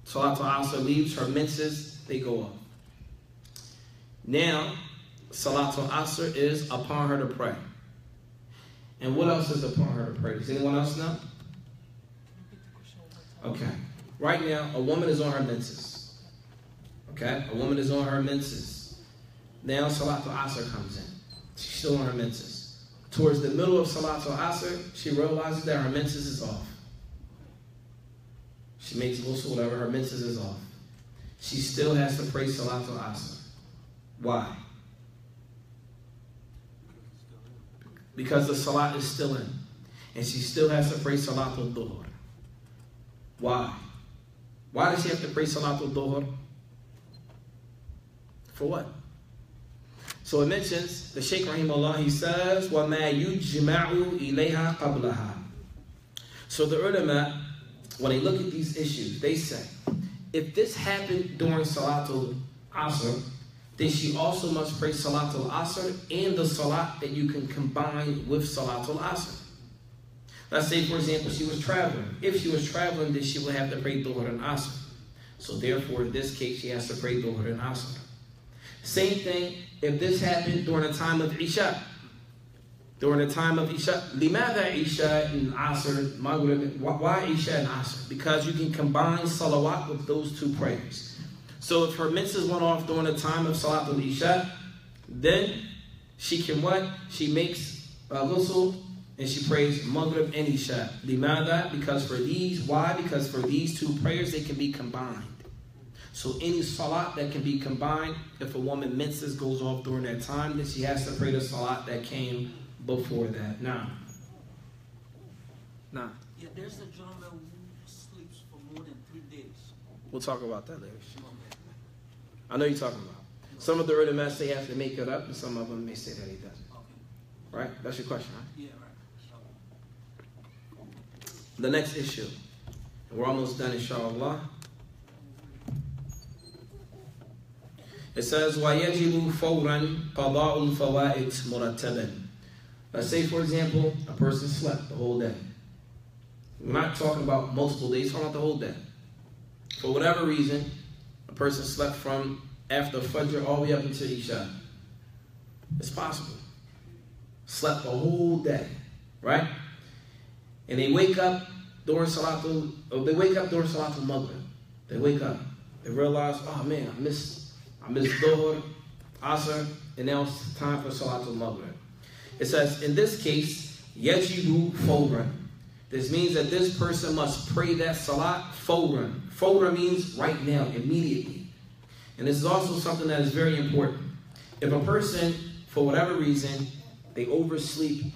Salatul Asr leaves, her menses, they go off. Now, Salatul Asr is upon her to pray. And what else is upon her to pray? Does anyone else know? Okay. Right now, a woman is on her menses. Okay? A woman is on her menses. Now, Salatul Asr comes in. She's still on her menses. Towards the middle of Salatul Asr, she realizes that her menses is off. She makes ghusl, whatever, her menses is off. She still has to pray Salatul Asr. Why? Because the Salat is still in. And she still has to pray Salatul Dhuhr. Why? Why does she have to pray Salatul Dhuhr? For what? So it mentions, the Shaykh Rahimahullah, he says, وَمَا يُجْمَعُ إِلَيْهَا قَبْلَهَا. So the ulama, when they look at these issues, they say, if this happened during Salatul Asr, then she also must pray Salatul Asr and the Salat that you can combine with Salatul Asr. Let's say, for example, she was traveling. If she was traveling, then she would have to pray Dhuhr and Asr. So therefore, in this case, she has to pray Dhuhr and Asr. Same thing if this happened during the time of Isha. During the time of Isha. Limada Isha and Asr, Maghrib. Why Isha and Asr? Because you can combine Salawat with those two prayers. So if her menses went off during the time of Salatul Isha, then she can what? She makes ghusl and she prays Maghrib and Isha. Limada? Because for these, why? Because for these two prayers, they can be combined. So any Salat that can be combined, if a woman menses goes off during that time, then she has to pray the Salat that came before that. Now. Yeah, there's a gentleman who sleeps for more than 3 days. We'll talk about that later. I know you're talking about. Some of the ulama say he has to make it up, and some of them may say that he doesn't. Okay. Right? That's your question, right? Yeah, right. The next issue. We're almost done, inshallah. It says, وَيَجِبُ فَوْرًا قَضَاءُ الْفَوَائِدِ مُرَتَّبًا. Let's say, for example, a person slept the whole day. We're not talking about multiple days, we're talking about the whole day. For whatever reason, a person slept from after Fajr all the way up until Isha. It's possible. Slept the whole day, right? And they wake up during Salatul Maghrib. They wake up. They realize, oh man, I missed Dhuhr, Asr, and now it's time for Salatul Maghrib. It says, in this case, Yajibu Fawran. This means that this person must pray that Salat Fawran. Fawran means right now, immediately. And this is also something that is very important. If a person, for whatever reason, they oversleep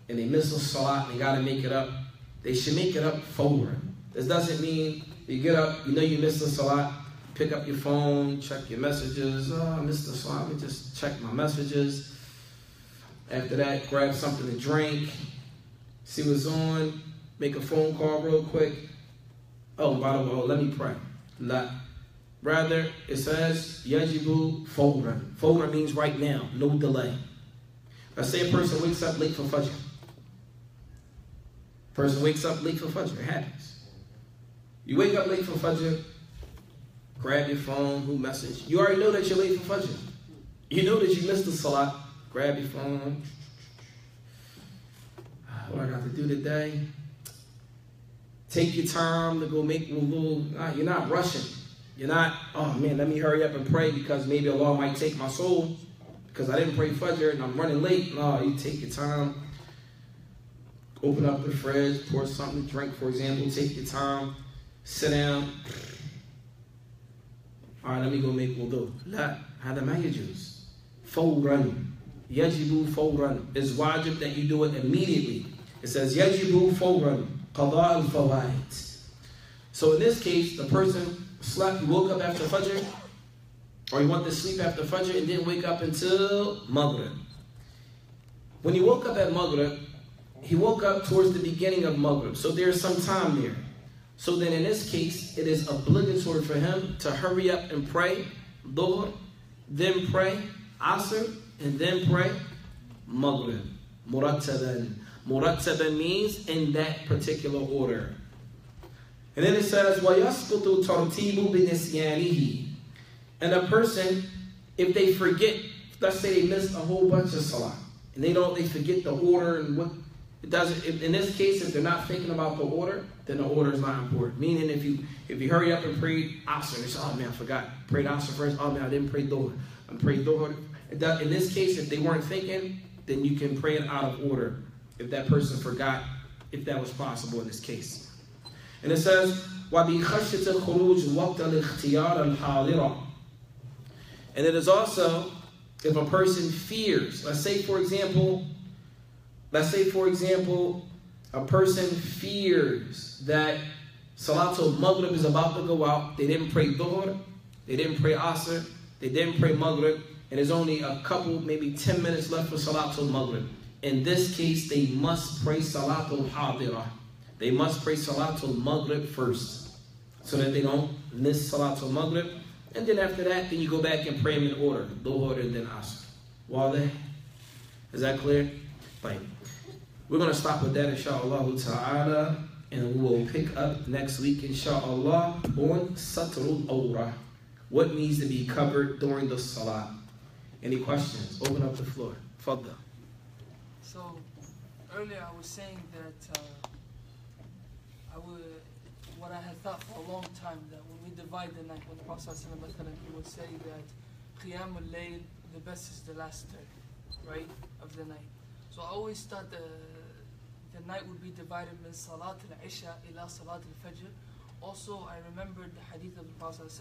and they miss a Salat and they got to make it up, they should make it up Fawran. This doesn't mean you get up, you know you missed a Salat, pick up your phone, check your messages. Oh, I missed the Salat, let me just check my messages. After that, grab something to drink, see what's on, make a phone call real quick. Oh, by the way, let me pray. La. Rather, it says, Yajibu Fawran. Fawran means right now, no delay. Let's say a person wakes up late for Fajr. Person wakes up late for Fajr, it happens. You wake up late for Fajr, grab your phone, who message? You already know that you're late for Fajr. You know that you missed the Salat. Grab your phone. What I got to do today? Take your time to go make wudu. You're not rushing. You're not, oh man, let me hurry up and pray because maybe Allah might take my soul because I didn't pray Fajr and I'm running late. No, you take your time. Open up the fridge, pour something to drink, for example. Take your time. Sit down. All right, let me go make wudu. La, hada ma yajuz. Fawran. Yajibu Fawran. It's wajib that you do it immediately. It says, Yajibu Fawran. Qada al-Fawaid. So in this case, the person slept, he woke up after Fajr, or he went to sleep after Fajr and didn't wake up until Maghrib. When he woke up at Maghrib, he woke up towards the beginning of Maghrib. So there's some time there. So then in this case, it is obligatory for him to hurry up and pray Dhuhr, then pray Asr, and then pray Maghrib. Murattaban. Murattaban means in that particular order. And then it says, وَيَسْقُطُ تَرْتِيبُ بِنِسْيَانِهِ. And a person, if they forget, let's say they missed a whole bunch of salat, and they forget the order and what it doesn't. In this case, if they're not thinking about the order, then the order is not important. Meaning, if you hurry up and prayed Asr, and you say, oh man, I forgot, prayed Asr first. Oh man, I didn't pray Dhuhr. I prayed Dhuhr. In this case, if they weren't thinking, then you can pray it out of order. If that person forgot, if that was possible in this case. And it says, وَبِخَشْيَةِ الْخُرُوجِ وَقْتَ الْإِخْتِيَارَ الْحَاضِرَةِ. And it is also, if a person fears, let's say for example, a person fears that Salatul Maghrib is about to go out. They didn't pray Dhuhr, they didn't pray Asr, they didn't pray Maghrib, and there's only a couple, maybe 10 minutes left for Salatul Maghrib. In this case, they must pray Salatul Hadirah. They must pray Salatul Maghrib first, so that they don't miss Salatul Maghrib. And then after that, then you go back and pray them in order, Dhuhr and then Asr. Wadah? Is that clear? Fine. We're going to stop with that, inshaAllah ta'ala, and we will pick up next week, inshaAllah, on Satrul Awrah. What needs to be covered during the Salat? Any questions? Open up the floor. Fadda. So, earlier I was saying that what I had thought for a long time, that when we divide the night, when the Prophet he would say that Qiyam al-Layl, the best is the last third, right, of the night. So I always thought the night would be divided min Salat al-Isha ila Salat al-Fajr. Also, I remembered the hadith of the Prophet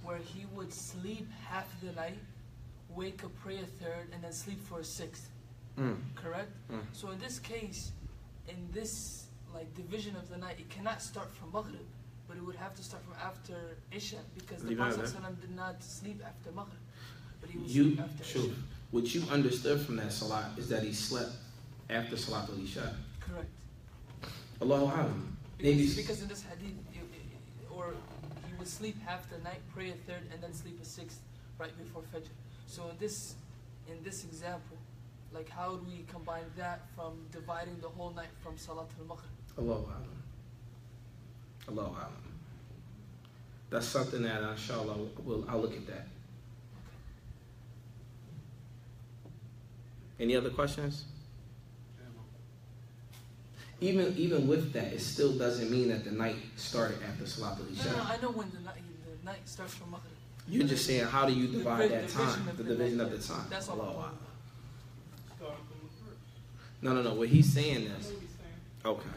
where he would sleep half the night, wake up, pray a third, and then sleep for a sixth. Correct? So in this case, in this division of the night, it cannot start from Maghrib, but it would have to start from after Isha, because the Prophet did not sleep after Maghrib, but he would sleep after Isha. What you understood from that Salat is that he slept after Salat al-Isha. Correct. Allahu Alam. Because in this hadith, or he would sleep half the night, pray a third, and then sleep a sixth right before Fajr. So in this example, how do we combine that from dividing the whole night from Salat al-Maghrib? Allahu Alam. Allahu Alam. That's something that, inshallah, I'll look at that. Any other questions? Even with that, it still doesn't mean that the night started after Salat al-Isha. No, I know when the night starts from Maghrib. You're just saying, how do you divide that time? The division of the time. That's all. No. What he's saying is, okay.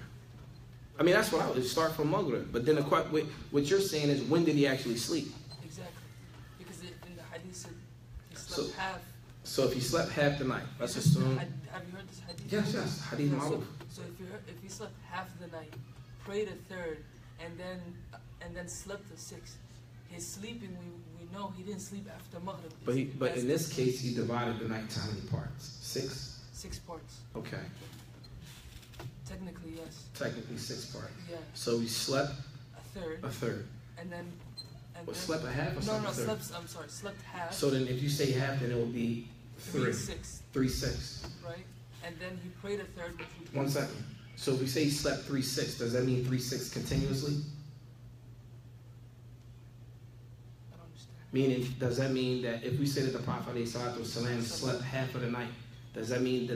I mean, that's what I would start from Maghrib. But then what you're saying is, when did he actually sleep? Exactly. Because in the hadith said he slept half. So if he slept half the night, let's assume. Have you heard this hadith? Yes. Hadith Ma'ruf. So if he slept half the night, prayed a third, and then slept a sixth, his sleeping, we know he didn't sleep after Maghrib. But in this case, he divided the night to how many parts? 6? 6 parts. Okay. Technically, yes. Technically 6 parts. Yeah. So he slept a third. And then slept a half or something? No, slept half. So then if you say half, then it will be 3. 3/6. Right? And then he prayed a third. 1 second. So if we say he slept 3/6, does that mean 3/6 continuously? I don't understand. Meaning, does that mean that if we say that the Prophet ﷺ slept half of the night, does that mean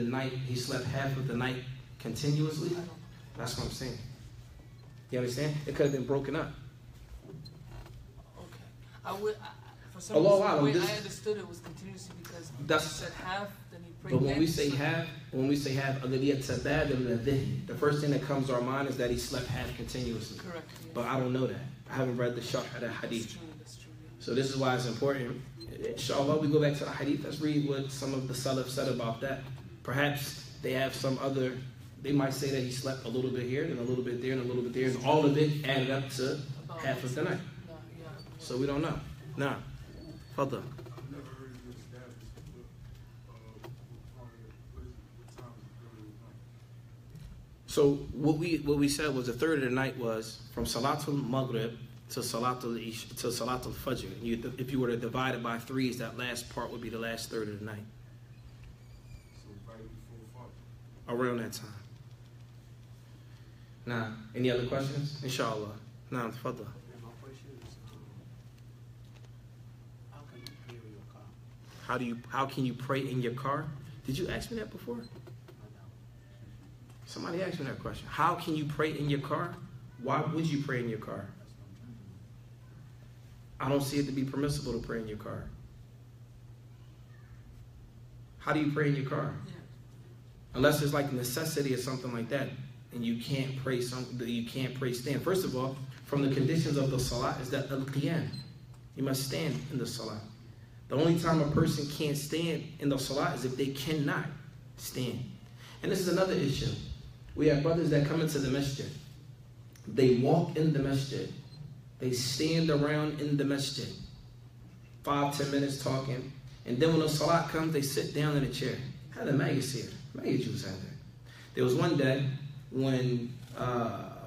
he slept half of the night continuously? I don't know. That's what I'm saying. You understand? It could have been broken up. Okay. For some reason, the way I understood it was continuously, because he said half, then he prayed. But when we say half, the first thing that comes to our mind is that he slept half continuously. Correct. Yes. But I don't know that. I haven't read the sharh of that hadith. That's true. Yeah. So this is why it's important. Inshallah, we go back to the hadith. Let's read what some of the Salaf said about that. Perhaps they have they might say that he slept a little bit here, and a little bit there, and a little bit there, and all of it added up to half of the night. So we don't know. Nah. Fadda. So what we said was the third of the night was from Salatul Maghrib to Salatul Fajr. If you were to divide it by 3s, that last part would be the last third of the night. So right before Fajr. Around that time. Nah. Any other questions? Inshallah. Nah, Fadda. My question is, how can you clear your car? How can you pray in your car? Did you ask me that before? Somebody asked me that question. How can you pray in your car? Why would you pray in your car? I don't see it to be permissible to pray in your car. How do you pray in your car? Unless there's like necessity or something like that, and you can't pray stand. First of all, from the conditions of the salat is that al-qiyam. You must stand in the salat. The only time a person can't stand in the salat is if they cannot stand. And this is another issue. We have brothers that come into the masjid. They walk in the masjid. They stand around in the masjid. 5-10 minutes talking. And then when the salat comes, they sit down in a chair. How the maggots here? Maggot Jews out there. There was one day when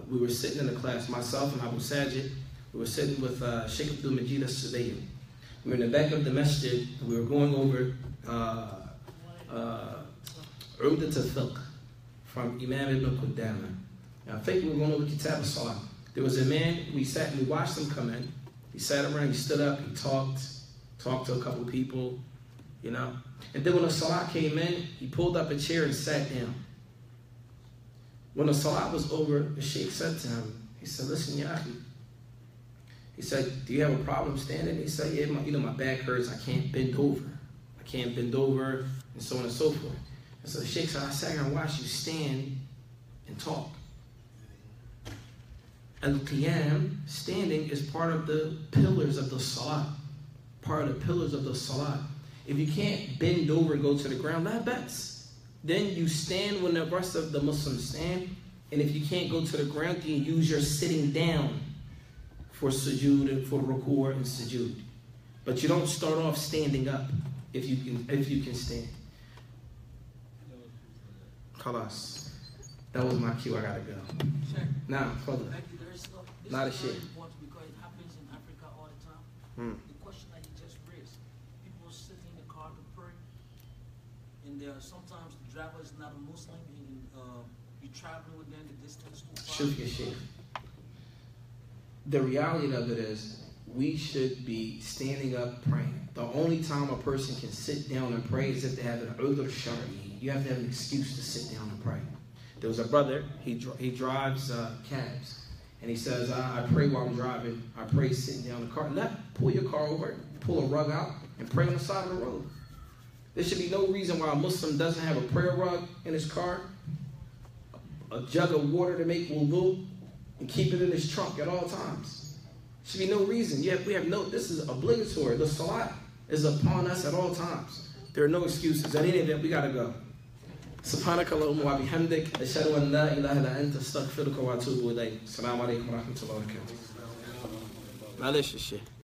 we were sitting in the class, myself and Abu Sajid, we were sitting with Sheikh Abdul Majid al-Subayyi. We were in the back of the masjid, and we were going over Uqdat al-Fiqh from Imam Ibn Qudama. I think we were going over Kitab al-Salah. There was a man, we sat and we watched him come in. He sat around, he stood up, he talked to a couple people, you know. And then when the Salah came in, he pulled up a chair and sat down. When the Salah was over, the Sheikh said to him, he said, listen, Ya Akhi. He said, do you have a problem standing? He said, yeah, my back hurts, I can't bend over. And so on and so forth. And so the Sheikh said, I sat here and watched you stand and talk. Al-Qiyam, standing, is part of the pillars of the Salat. Part of the pillars of the Salat. If you can't bend over and go to the ground, that bets. Then you stand when the rest of the Muslims stand. And if you can't go to the ground, then you use your sitting down for sujood and for ruku' and sujood. But you don't start off standing up if you can stand. Khalas. That was my cue, I gotta go. Sure. Now, further. Not a shit. Because it happens in Africa all the time. The question that he just raised, people sit in the car to pray, and there are sometimes the driver is not a Muslim, and you're traveling with them the distance too far. The reality of it is, we should be standing up praying. The only time a person can sit down and pray is if they have an udhr shar'i. You have to have an excuse to sit down and pray. There was a brother, he drives cabs. And he says, I pray while I'm driving. I pray sitting down in the car. Pull your car over, pull a rug out, and pray on the side of the road. There should be no reason why a Muslim doesn't have a prayer rug in his car, a jug of water to make wudu, and keep it in his trunk at all times. Should be no reason. This is obligatory. The salat is upon us at all times. There are no excuses. At any event, we got to go. سبحانك اللهم وبحمدك أشهد أن لا إله إلا أنت أستغفرك وأتوب إليك. السلام عليكم ورحمة الله وبركاته. معلش الشيء.